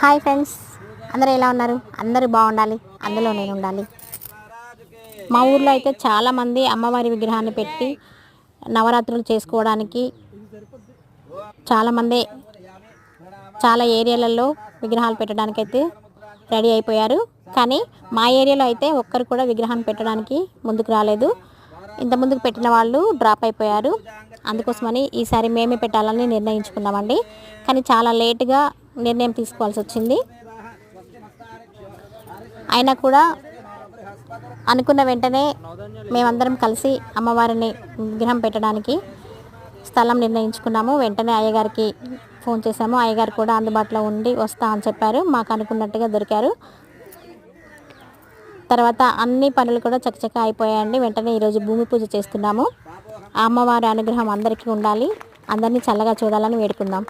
Hi friends, అందరూ ఎలా ఉన్నారు? అందరూ బాగుండాలి, అందులో నేను ఉండాలి. మా ఊర్లో అయితే చాలామంది అమ్మవారి విగ్రహాన్ని పెట్టి నవరాత్రులు చేసుకోవడానికి చాలామంది చాలా ఏరియాలలో విగ్రహాలు పెట్టడానికైతే రెడీ అయిపోయారు. కానీ మా ఏరియాలో అయితే ఒక్కరు కూడా విగ్రహాన్ని పెట్టడానికి ముందుకు రాలేదు. ఇంత ముందుకు పెట్టిన వాళ్ళు డ్రాప్ అయిపోయారు. అందుకోసమని ఈసారి మేమే పెట్టాలని నిర్ణయించుకున్నామండి. కానీ చాలా లేటుగా నిర్ణయం తీసుకోవాల్సి వచ్చింది. అయినా కూడా అనుకున్న వెంటనే మేమందరం కలిసి అమ్మవారిని విగ్రహం పెట్టడానికి స్థలం నిర్ణయించుకున్నాము. వెంటనే అయ్యగారికి ఫోన్ చేశాము. అయ్యగారు కూడా అందుబాటులో ఉండి వస్తా అని చెప్పారు. మాకు అనుకున్నట్టుగా దొరికారు. తర్వాత అన్ని పనులు కూడా చకచకా అయిపోయాయండి. వెంటనే ఈరోజు భూమి పూజ చేస్తున్నాము. ఆ అమ్మవారి అనుగ్రహం అందరికీ ఉండాలి, అందరినీ చల్లగా చూడాలని వేడుకుందాం.